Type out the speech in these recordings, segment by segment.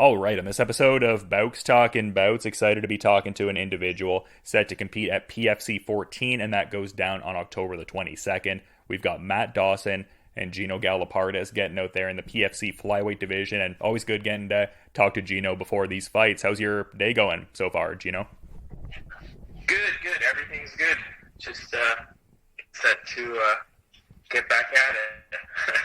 All right, on this episode of Bowks Talking Bouts, excited to be talking to an individual set to compete at PFC 14, and that goes down on October the 22nd. We've got Matt Dawson and Gino Ghalehpardaz getting out there in the PFC flyweight division, and always good getting to talk to Gino before these fights. How's your day going so far, Gino? Good. Everything's good. Just set to get back at it.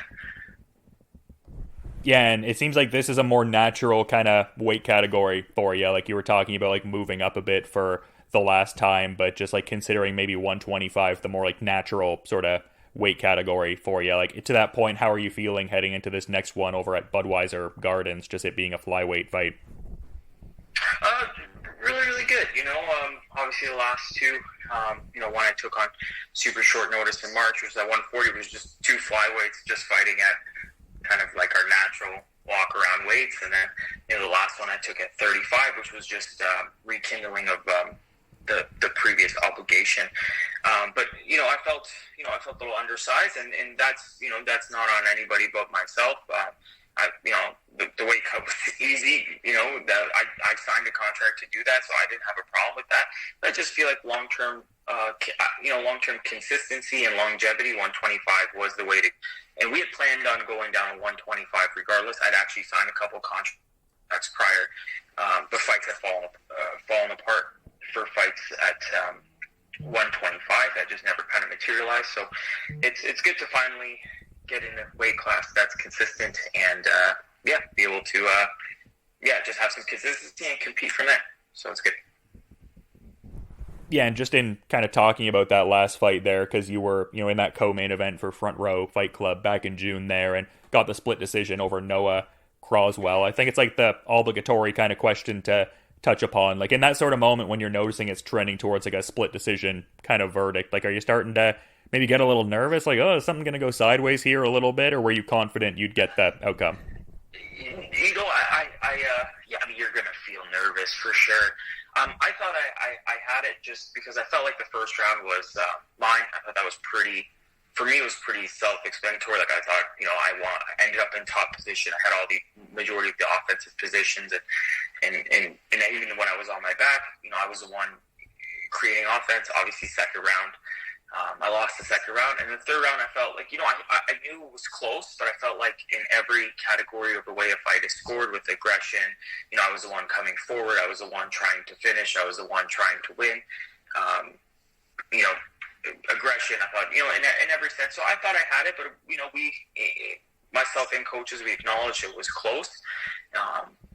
Yeah, and it seems like this is a more natural kind of weight category for you. Like you were talking about, like moving up a bit for the last time, but just like considering maybe 125, the more like natural sort of weight category for you. Like to that point, how are you feeling heading into this next one over at Budweiser Gardens, just it being a flyweight fight? Really good. Obviously the last two, one I took on super short notice in March was at 140, was just two flyweights just fighting at kind of like our natural walk around weights, and then the last one I took at 35, which was just rekindling of the previous obligation. But I felt a little undersized, and that's not on anybody but myself. The weight cut was easy. I signed a contract to do that, so I didn't have a problem with that. But I just feel like long-term consistency and longevity, 125 was the way to. And we had planned on going down to 125 regardless. I'd actually signed a couple contracts prior, but fights had fallen apart for fights at 125 that just never kind of materialized. So it's good to finally get in a weight class that's consistent and be able to just have some consistency and compete from there. So it's good. Yeah, and just in kind of talking about that last fight there, because you were, in that co-main event for Front Row Fight Club back in June there, and got the split decision over Noah Croswell. I think it's like the obligatory kind of question to touch upon. Like in that sort of moment when you're noticing it's trending towards like a split decision kind of verdict, like are you starting to maybe get a little nervous? Like, oh, is something going to go sideways here a little bit? Or were you confident you'd get that outcome? You're going to feel nervous for sure. I thought I had it just because I felt like the first round was mine. I thought that was pretty self-explanatory. Like I thought, I ended up in top position. I had all the majority of the offensive positions, and even when I was on my back, I was the one creating offense. Obviously, second round, I lost the second round, and the third round, I felt like I knew it was close, but I felt like in every category of the way a fight is scored with aggression, I was the one coming forward. I was the one trying to finish. I was the one trying to win. Aggression, I thought, in every sense. So I thought I had it, but myself and coaches, we acknowledged it was close.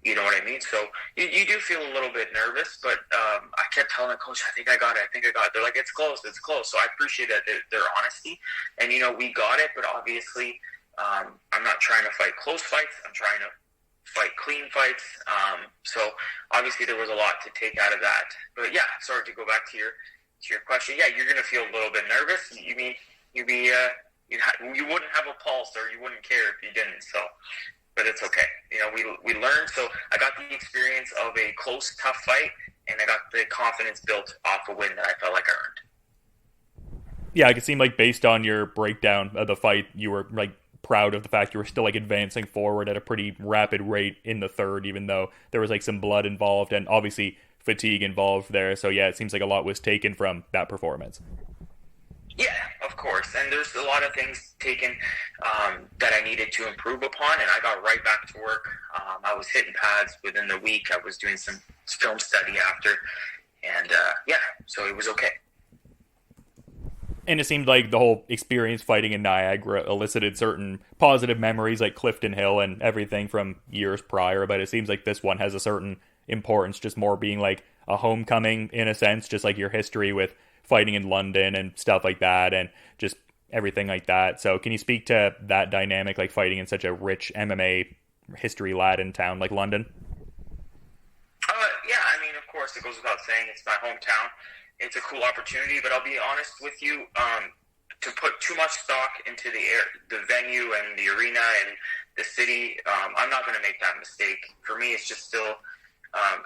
You know what I mean? So you do feel a little bit nervous, but I kept telling the coach, I think I got it. They're like, it's close. So I appreciate that their honesty. And, we got it, but obviously I'm not trying to fight close fights. I'm trying to fight clean fights. So obviously there was a lot to take out of that. But yeah, sorry to go back to your question. Yeah, you're going to feel a little bit nervous. You mean you wouldn't have a pulse, or you wouldn't care if you didn't. So, but it's okay. We learned. So I got the experience of a close, tough fight, and I got the confidence built off a win that I felt like I earned. Yeah, it seemed like based on your breakdown of the fight, you were like proud of the fact you were still like advancing forward at a pretty rapid rate in the third, even though there was like some blood involved and obviously fatigue involved there. So yeah, it seems like a lot was taken from that performance. Yeah, of course. And there's a lot of things taken that I needed to improve upon, and I got right back to work. I was hitting pads within the week. I was doing some film study after, and so it was okay. And it seemed like the whole experience fighting in Niagara elicited certain positive memories like Clifton Hill and everything from years prior, but it seems like this one has a certain importance, just more being like a homecoming in a sense, just like your history with fighting in London and stuff like that, and just everything like that. So can you speak to that dynamic, like fighting in such a rich MMA history laden town like London? Of course, it goes without saying, it's my hometown. It's a cool opportunity, but I'll be honest with you, to put too much stock into the venue and the arena and the city, I'm not going to make that mistake. For me, it's just still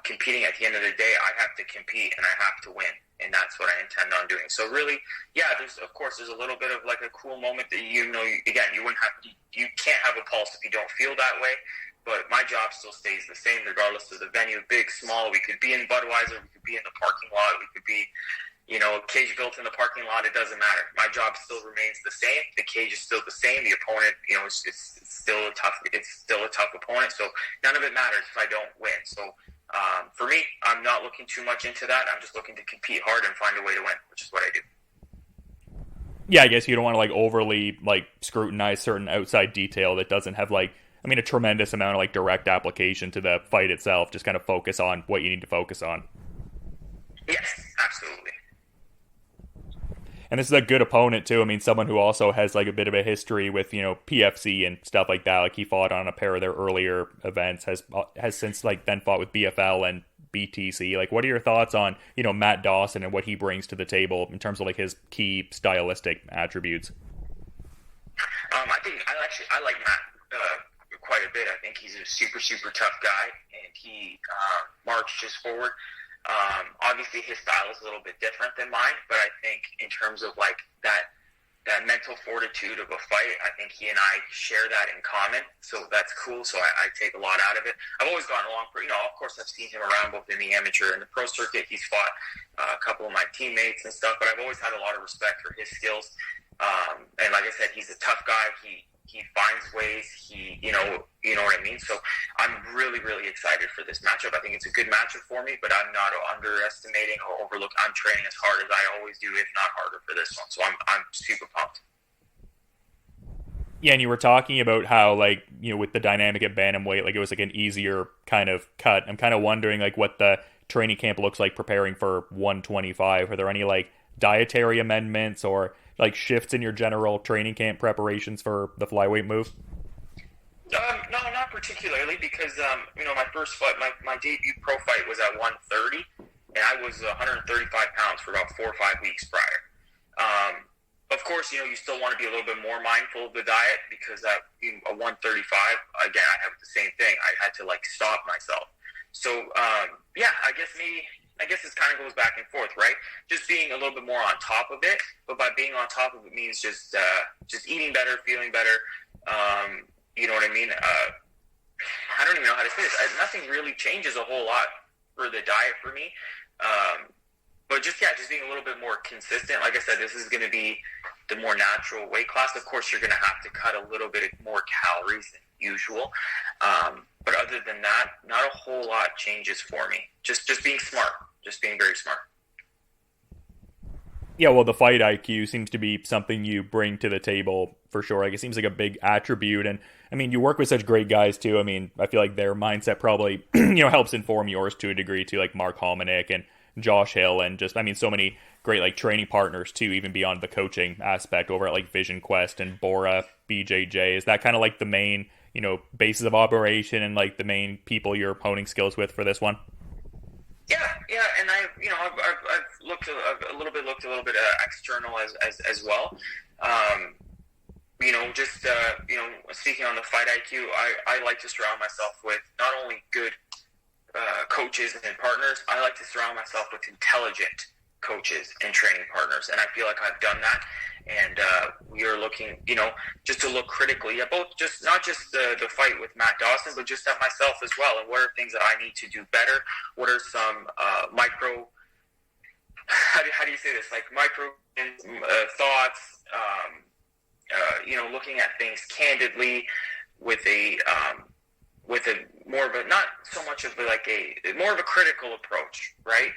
competing. At the end of the day, I have to compete and I have to win, and that's what I intend on doing. So really, there's a little bit of like a cool moment that you can't have a pulse if you don't feel that way. but my job still stays the same regardless of the venue, big, small. We could be in Budweiser, we could be in the parking lot, we could be, cage built in the parking lot. It doesn't matter. My job still remains the same. The cage is still the same. The opponent, it's still a tough opponent. So none of it matters if I don't win. So for me, I'm not looking too much into that. I'm just looking to compete hard and find a way to win, which is what I do. Yeah, I guess you don't want to like overly like scrutinize certain outside detail that doesn't have like, a tremendous amount of like direct application to the fight itself. Just kind of focus on what you need to focus on. Yes, absolutely. And this is a good opponent too. Someone who also has like a bit of a history with, PFC and stuff like that. Like he fought on a pair of their earlier events, has since like then fought with BFL and BTC. Like, what are your thoughts on, Matt Dawson and what he brings to the table in terms of like his key stylistic attributes? I like Matt quite a bit. I think he's a super, super tough guy, and he marches forward. Obviously, his style is a little bit different than mine, but I think in terms of like that mental fortitude of a fight, I think he and I share that in common. So that's cool. So I take a lot out of it. I've always gotten along for, of course, I've seen him around both in the amateur and the pro circuit. He's fought a couple of my teammates and stuff, but I've always had a lot of respect for his skills. And like I said, he's a tough guy. He finds ways. You know what I mean? So I'm really, really excited for this matchup. I think it's a good matchup for me, but I'm not underestimating or overlooking. I'm training as hard as I always do, if not harder, for this one. So I'm super pumped. Yeah, and you were talking about how, like, with the dynamic at bantamweight, like it was like an easier kind of cut. I'm kind of wondering like what the training camp looks like preparing for 125. Are there any like dietary amendments or like shifts in your general training camp preparations for the flyweight move? No, not particularly, because my first fight, my debut pro fight was at 130, and I was 135 pounds for about 4 or 5 weeks prior. Of course, you still want to be a little bit more mindful of the diet, because at a 135, again, I have the same thing. I had to like stop myself. So I guess this kind of goes back and forth, right? Just being a little bit more on top of it, but by being on top of it means just eating better, feeling better. You know what I mean? I don't even know how to say this. Nothing really changes a whole lot for the diet for me. But just being a little bit more consistent. Like I said, this is going to be the more natural weight class. Of course, you're going to have to cut a little bit more calories than usual. But other than that, not a whole lot changes for me. Just being smart. Just being very smart. Yeah, well, the fight IQ seems to be something you bring to the table for sure. Like, it seems like a big attribute. And, you work with such great guys, too. I feel like their mindset probably, helps inform yours to a degree, too, like Mark Hominick and Josh Hill, and just, so many great, like, training partners, too, even beyond the coaching aspect over at, like, Vision Quest and Bora, BJJ. Is that kind of, like, the main, basis of operation and, like, the main people you're honing skills with for this one? Yeah, and I've looked a little bit external as well. Speaking on the fight IQ, I like to surround myself with not only good coaches and partners. I like to surround myself with intelligent coaches and training partners, and I feel like I've done that. And we are looking, just to look critically at both, not just the fight with Matt Dawson, but just at myself as well. And what are things that I need to do better? What are some micro, how do you say this? Like micro thoughts, looking at things candidly with a more of a, not so much of like more of a critical approach, right?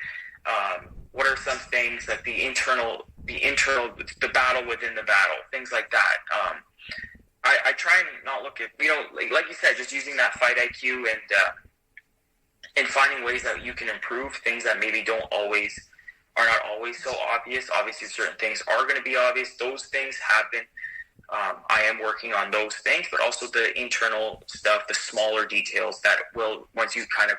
What are some things that the battle within the battle, things like that. I try and not look at, like you said, just using that fight IQ and finding ways that you can improve things that maybe are not always so obvious. Obviously, certain things are going to be obvious. Those things have been. I am working on those things, but also the internal stuff, the smaller details that will, once you kind of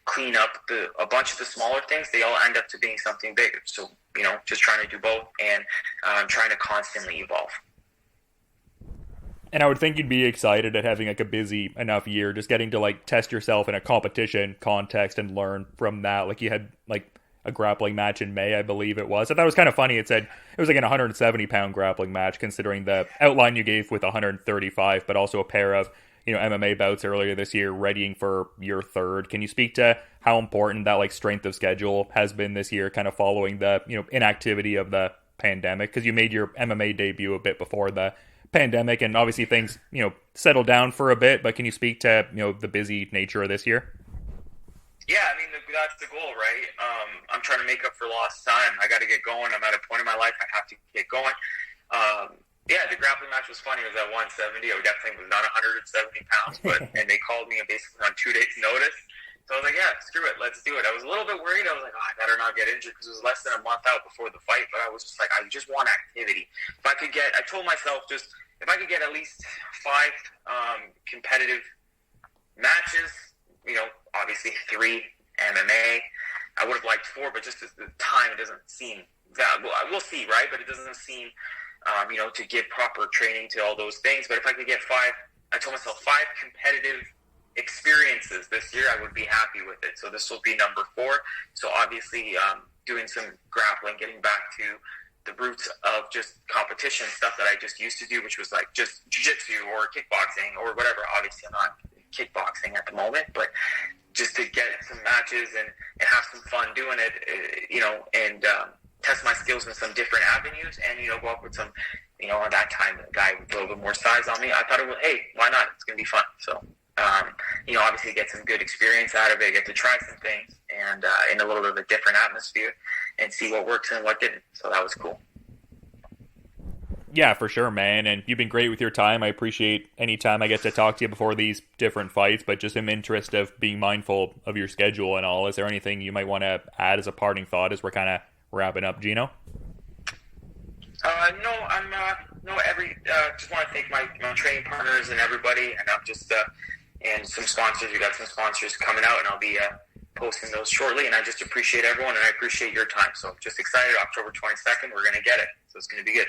clean up a bunch of the smaller things, they all end up to being something bigger. So, just trying to do both and trying to constantly evolve. And I would think you'd be excited at having like a busy enough year, just getting to like test yourself in a competition context and learn from that. Like you had like a grappling match in May, I believe it was. I thought it was kind of funny. It said it was like an 170-pound grappling match, considering the outline you gave with 135, but also a pair of, MMA bouts earlier this year, readying for your third. Can you speak to how important that like strength of schedule has been this year, kind of following the inactivity of the pandemic? Because you made your MMA debut a bit before the pandemic, and obviously things settled down for a bit. But can you speak to the busy nature of this year? Yeah, I mean, that's the goal, right? I'm trying to make up for lost time. I got to get going. I'm at a point in my life I have to get going. Yeah, the grappling match was funny. It was at 170. I definitely was not 170 pounds, and they called me basically on 2 days' notice. So I was like, yeah, screw it, let's do it. I was a little bit worried. I was like, I better not get injured because it was less than a month out before the fight. But I was just like, I just want activity. I told myself if I could get at least 5 competitive matches, obviously 3 MMA. I would have liked 4, but just the time, it doesn't seem that. Well, we'll see, right? But it doesn't seem, to give proper training to all those things. But if I could get 5, I told myself 5 competitive experiences this year, I would be happy with it. So this will be number 4. So obviously, doing some grappling, getting back to the roots of just competition stuff that I just used to do, which was like just jiu-jitsu or kickboxing or whatever. Obviously, I'm not kickboxing at the moment, but just to get some matches and have some fun doing it, and test my skills in some different avenues and, go up with some, at that time, a guy with a little bit more size on me. I thought hey, why not? It's going to be fun. So, obviously get some good experience out of it, get to try some things and in a little bit of a different atmosphere and see what works and what didn't. So that was cool. Yeah, for sure, man. And you've been great with your time. I appreciate any time I get to talk to you before these different fights, but just in interest of being mindful of your schedule and all, is there anything you might want to add as a parting thought as we're kind of wrapping up, Gino? No, I'm just want to thank my training partners and everybody, and I'm just and some sponsors. We got some sponsors coming out, and I'll be posting those shortly. And I just appreciate everyone, and I appreciate your time. So just excited. October 22nd, we're gonna get it. So it's gonna be good.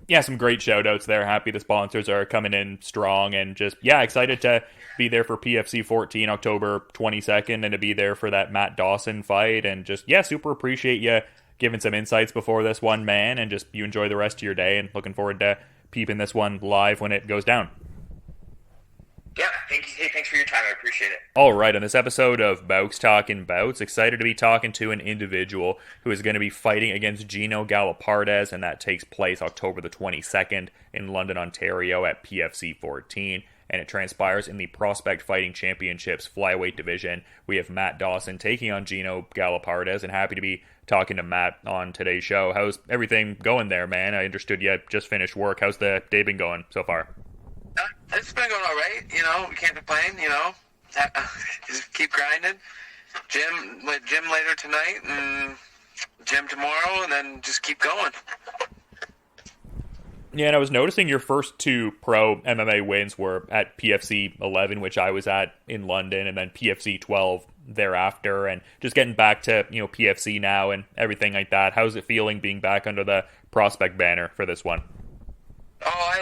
Yeah, some great shout outs there. Happy the sponsors are coming in strong, and just excited to be there for PFC 14 October 22nd and to be there for that Matt Dawson fight. And just super appreciate you giving some insights before this one, man, and just you enjoy the rest of your day, and looking forward to peeping this one live when it goes down. Yeah, thank you. Hey, thanks for your time. I appreciate it. All right, on this episode of Bowks Talking Bouts, excited to be talking to an individual who is going to be fighting against Gino Ghalehpardaz, and that takes place October the 22nd in London, Ontario at PFC 14, and it transpires in the Prospect Fighting Championships flyweight division. We have Matt Dawson taking on Gino Ghalehpardaz, and happy to be talking to Matt on today's show. How's everything going there, man? I understood you just finished work. How's the day been going so far? It's been going all right, we can't complain, just keep grinding. Gym later tonight, and gym tomorrow, and then just keep going. Yeah, and I was noticing your first 2 pro MMA wins were at PFC 11, which I was at in London, and then PFC 12 thereafter, and just getting back to, PFC now and everything like that. How's it feeling being back under the Prospect banner for this one? Oh, I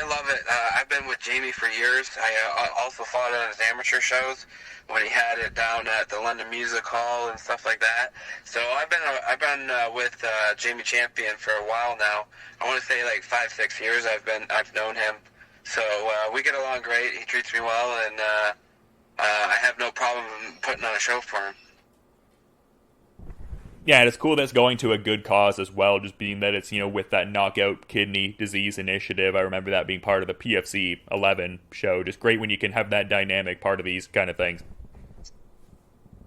love it. I've been with Jamie for years. I also fought on his amateur shows when he had it down at the London Music Hall and stuff like that. So I've been with Jamie Champion for a while now. I want to say like 5-6 years. I've known him. So we get along great. He treats me well, and I have no problem putting on a show for him. Yeah, and it's cool that it's going to a good cause as well, just being that it's, with that Knockout Kidney Disease Initiative. I remember that being part of the PFC 11 show. Just great when you can have that dynamic part of these kind of things.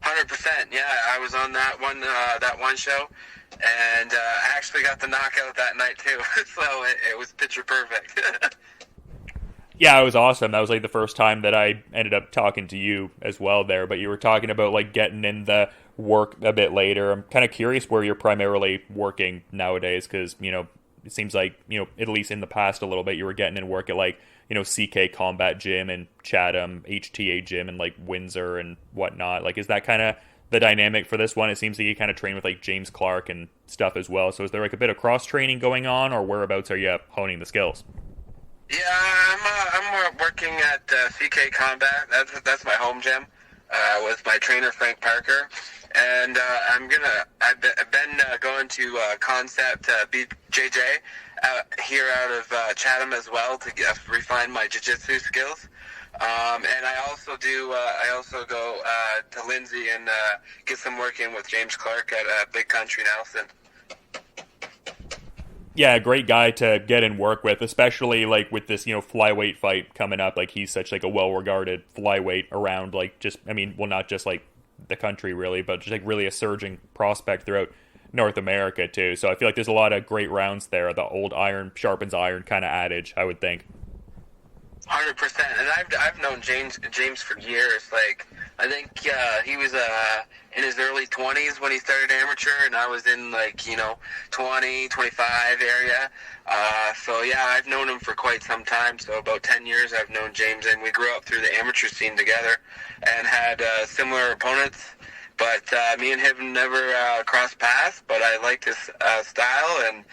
100%. Yeah, I was on that one show, and I actually got the knockout that night too. So it was picture perfect. Yeah, it was awesome. That was like the first time that I ended up talking to you as well there. But you were talking about like getting in the work a bit later. I'm kind of curious where you're primarily working nowadays, because it seems like at least in the past a little bit you were getting in work at like CK Combat Gym and Chatham HTA Gym and like Windsor and whatnot. Like, is that kind of the dynamic for this one? It seems like you kind of train with like James Clark and stuff as well. So is there like a bit of cross training going on, or whereabouts are you honing the skills? Yeah, I'm working at CK Combat. That's my home gym with my trainer Frank Parker, and I've been going to Concept BJJ here out of Chatham as well to refine my jiu-jitsu skills. And I also go to Lindsay and get some work in with James Clark at Big Country Nelson. Yeah, great guy to get in work with, especially like with this, flyweight fight coming up. Like he's such like a well-regarded flyweight around, like not just like the country really, but just like really a surging prospect throughout North America too. So I feel like there's a lot of great rounds there. The old iron sharpens iron kind of adage, I would think. 100%, and I've known James for years. Like I think he was in his early 20s when he started amateur, and I was in 20, 25 area. So yeah, I've known him for quite some time. So about 10 years I've known James, and we grew up through the amateur scene together, and had similar opponents. But me and him never crossed paths. But I liked his style and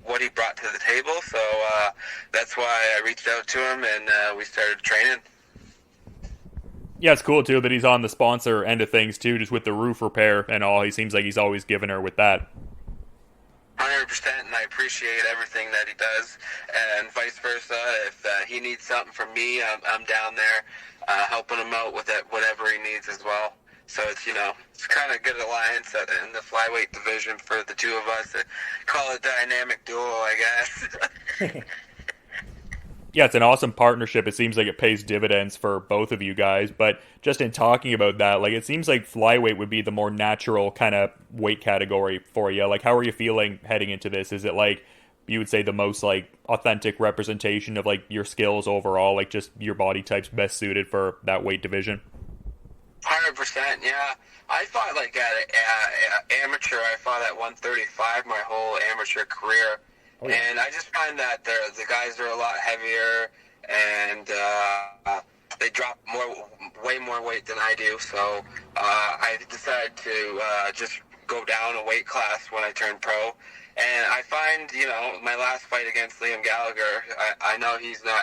what he brought to the table. So that's why I reached out to him, and we started training. Yeah, it's cool too that he's on the sponsor end of things too, just with the roof repair and all. He seems like he's always giving her with that. 100%, and I appreciate everything that he does, and vice versa. If he needs something from me, I'm down there helping him out with it, whatever he needs as well. So it's kind of a good alliance in the flyweight division for the two of us. Call it dynamic duo, I guess. Yeah, it's an awesome partnership. It seems like it pays dividends for both of you guys. But just in talking about that, like it seems like flyweight would be the more natural kind of weight category for you. Like, how are you feeling heading into this? Is it like you would say the most like authentic representation of like your skills overall, like just your body type's best suited for that weight division? 100%, yeah. I fought like at amateur. I fought at 135 my whole amateur career. Oh, yeah. And I just find that the guys are a lot heavier, and they drop way more weight than I do. So I decided to just go down a weight class when I turned pro. And I find, my last fight against Liam Gallagher, I know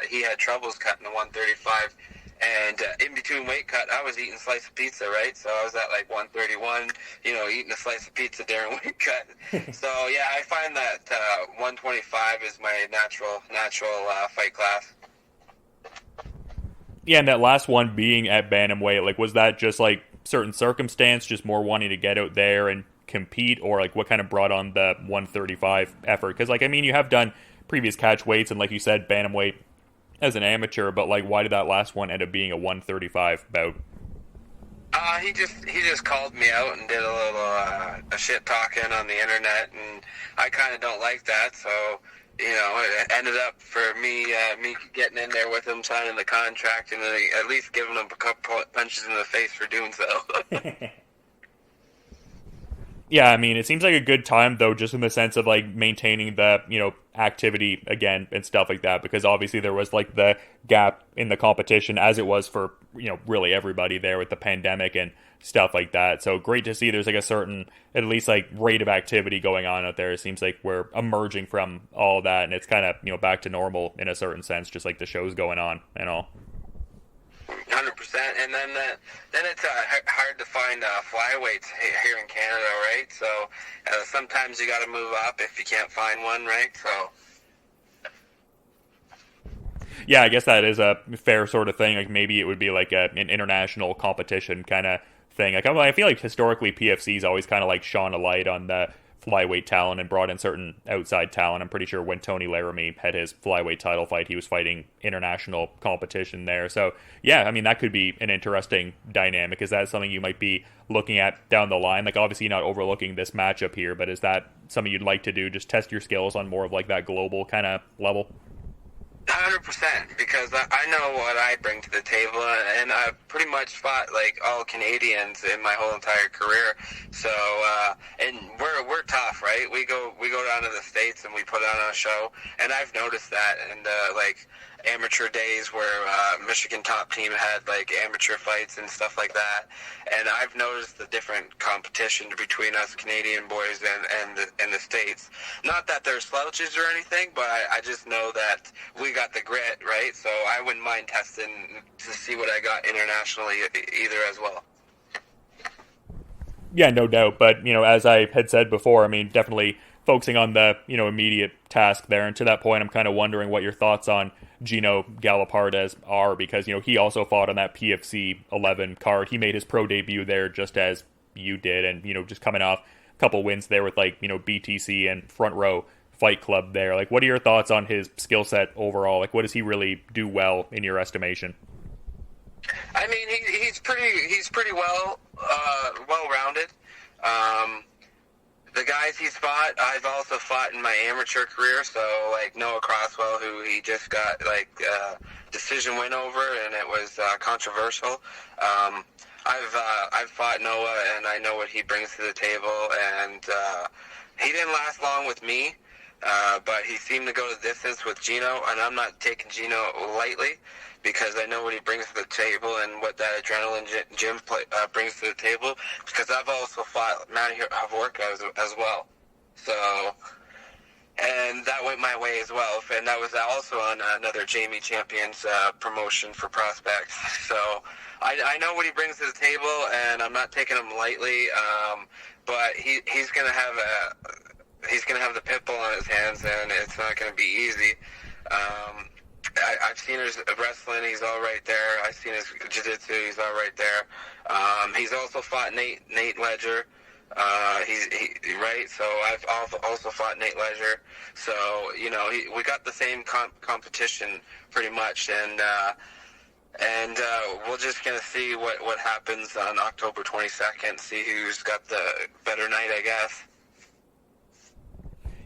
he had troubles cutting the 135. And in between weight cut, I was eating a slice of pizza, right? So I was at like 131, eating a slice of pizza during weight cut. So yeah, I find that 125 is my natural fight class. Yeah, and that last one being at bantamweight, like was that just like certain circumstance, just more wanting to get out there and compete, or like what kind of brought on the 135 effort? Because you have done previous catch weights, and like you said, bantamweight as an amateur, but like why did that last one end up being a 135 bout? He just called me out and did a little a shit talking on the internet, and I kind of don't like that. So it ended up for me getting in there with him, signing the contract, and then at least giving him a couple punches in the face for doing so. Yeah, it seems like a good time, though, just in the sense of, like, maintaining the, activity again and stuff like that, because obviously there was, like, the gap in the competition, as it was for, really everybody there with the pandemic and stuff like that. So great to see there's, like, a certain, at least, like, rate of activity going on out there. It seems like we're emerging from all that, and it's kind of, back to normal in a certain sense, just like the show's going on and all. 100%, and then it's hard to find flyweights here in Canada, right? So sometimes you got to move up if you can't find one, right? So yeah, I guess that is a fair sort of thing. Like maybe it would be like an international competition kind of thing. Like I feel like historically PFC's always kind of like shone a light on the flyweight talent and brought in certain outside talent. I'm pretty sure when Tony Laramie had his flyweight title fight, he was fighting international competition there. So yeah, that could be an interesting dynamic. Is that something you might be looking at down the line? Like obviously not overlooking this matchup here, but is that something you'd like to do? Just test your skills on more of like that global kind of level? 100%, because I know what I bring to the table, and I've pretty much fought like all Canadians in my whole entire career. So, and we're tough, right? We go down to the States and we put on a show, and I've noticed that. And like amateur days where Michigan top team had like amateur fights and stuff like that, and I've noticed the different competition between us Canadian boys and the States. Not that they're slouches or anything, but I just know that we got the grit, right? So I wouldn't mind testing to see what I got internationally either as well. Yeah, no doubt. But, as I had said before, I mean, definitely focusing on the, immediate task there. And to that point, I'm kind of wondering what your thoughts on Gino Ghalehpardaz are, because, he also fought on that PFC 11 card. He made his pro debut there just as you did. And, just coming off a couple wins there with, like, BTC and Front Row Fight Club there. Like, what are your thoughts on his skill set overall? Like, what does he really do well in your estimation? I mean, he's pretty well rounded. The guys he's fought, I've also fought in my amateur career. So like Noah Crosswell, who he just got like decision win over, and it was controversial. I've fought Noah, and I know what he brings to the table. And he didn't last long with me, but he seemed to go the distance with Gino, and I'm not taking Gino lightly, because I know what he brings to the table and what that adrenaline gym brings to the table, because I've also fought Matty Havorka as well. So, and that went my way as well. And that was also on another Jamie Champions promotion for prospects. So I know what he brings to the table, and I'm not taking him lightly. But he's going to have the pit bull on his hands, and it's not going to be easy. I've seen his wrestling; he's all right there. I've seen his jiu-jitsu; he's all right there. He's also fought Nate Ledger. He's right. So I've also fought Nate Ledger. So we got the same competition pretty much, and we're just gonna see what happens on October 22nd. See who's got the better night, I guess.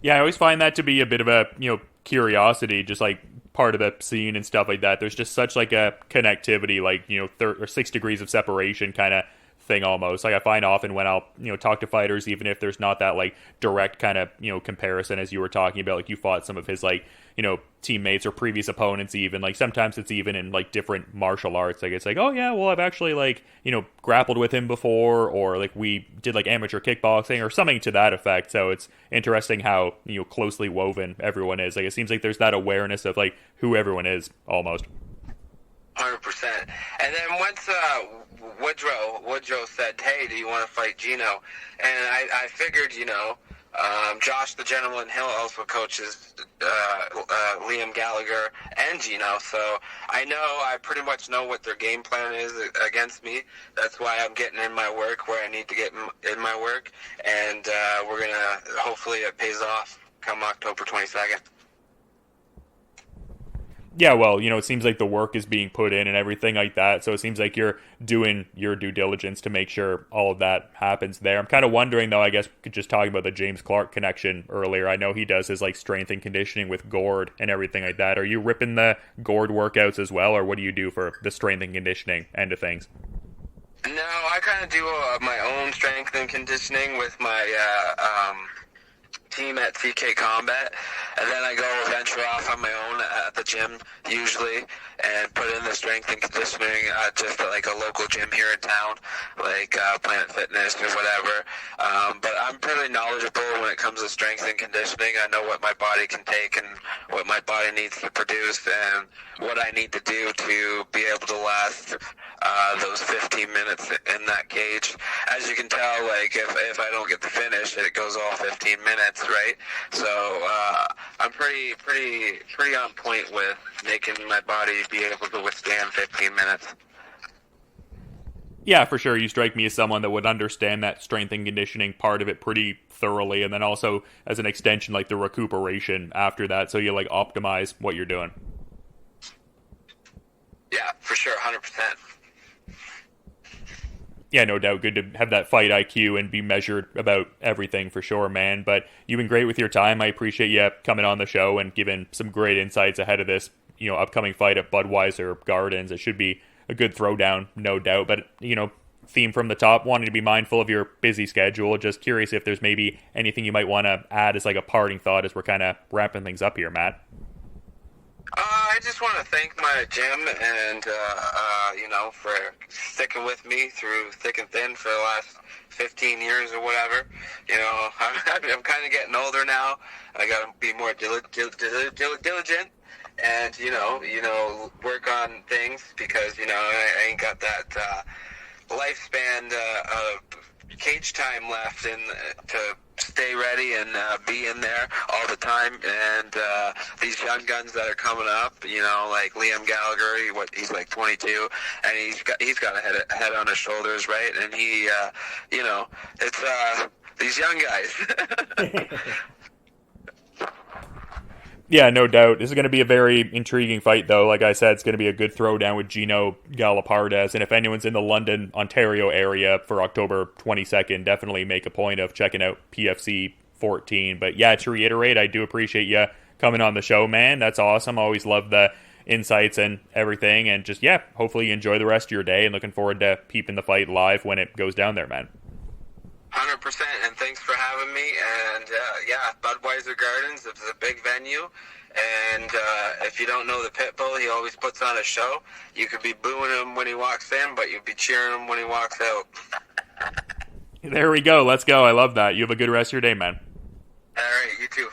Yeah, I always find that to be a bit of a curiosity, just like part of the scene and stuff like that. There's just such like a connectivity, like 6 degrees of separation kind of thing almost. Like I find often when I'll talk to fighters, even if there's not that like direct kind of comparison, as you were talking about, like you fought some of his like teammates or previous opponents, even like sometimes it's even in like different martial arts, like it's like, oh yeah, well I've actually like grappled with him before, or like we did like amateur kickboxing or something to that effect. So it's interesting how closely woven everyone is. Like it seems like there's that awareness of like who everyone is almost. 100%. And then once Woodrow said, "Hey, do you want to fight Gino?" And I figured, Josh the Gentleman Hill also coaches Liam Gallagher and Gino, so I pretty much know what their game plan is against me. That's why I'm getting in my work where I need to get in my work, and we're gonna hopefully it pays off come October 22nd. Yeah, well, it seems like the work is being put in and everything like that. So it seems like you're doing your due diligence to make sure all of that happens there. I'm kind of wondering, though, I guess, just talking about the James Clark connection earlier. I know he does his like strength and conditioning with Gord and everything like that. Are you ripping the Gord workouts as well, or what do you do for the strength and conditioning end of things? No, I kind of do my own strength and conditioning with my team at CK Combat, and then I go venture off on my own at the gym usually and put in the strength and conditioning just at like a local gym here in town, like Planet Fitness or whatever. But I'm pretty knowledgeable when it comes to strength and conditioning. I know what my body can take and what my body needs to produce and what I need to do to be able to last those 15 minutes in that cage. As you can tell, like if I don't get the finish, it goes all 15 minutes, right? So I'm pretty on point with making my body be able to withstand 15 minutes. Yeah, for sure. You strike me as someone that would understand that strength and conditioning part of it pretty thoroughly, and then also as an extension, like the recuperation after that, so you like optimize what you're doing. Yeah, for sure, 100%. Yeah, no doubt. Good to have that fight IQ and be measured about everything for sure, man. But you've been great with your time. I appreciate you coming on the show and giving some great insights ahead of this, upcoming fight at Budweiser Gardens. It should be a good throwdown, no doubt. But, theme from the top, wanting to be mindful of your busy schedule. Just curious if there's maybe anything you might want to add as like a parting thought as we're kind of wrapping things up here, Matt. I just want to thank my gym and, for sticking with me through thick and thin for the last 15 years or whatever. I'm kind of getting older now. I got to be more diligent and, work on things because, I ain't got that lifespan of cage time left and to stay ready and be in there all the time. And these young guns that are coming up, like Liam Gallagher, he's like 22, and he's got a head on his shoulders, right? And he, it's these young guys. Yeah, no doubt. This is going to be a very intriguing fight, though. Like I said, it's going to be a good throwdown with Gino Ghalehpardaz. And if anyone's in the London, Ontario area for October 22nd, definitely make a point of checking out PFC 14. But yeah, to reiterate, I do appreciate you coming on the show, man. That's awesome. Always love the insights and everything. And just, yeah, hopefully you enjoy the rest of your day, and looking forward to peeping the fight live when it goes down there, man. 100%, and thanks for having me. And Budweiser Gardens, it's a big venue, and if you don't know the Pitbull, he always puts on a show. You could be booing him when he walks in, but you'd be cheering him when he walks out. There we go. Let's go. I love that. You have a good rest of your day, man. All right, you too.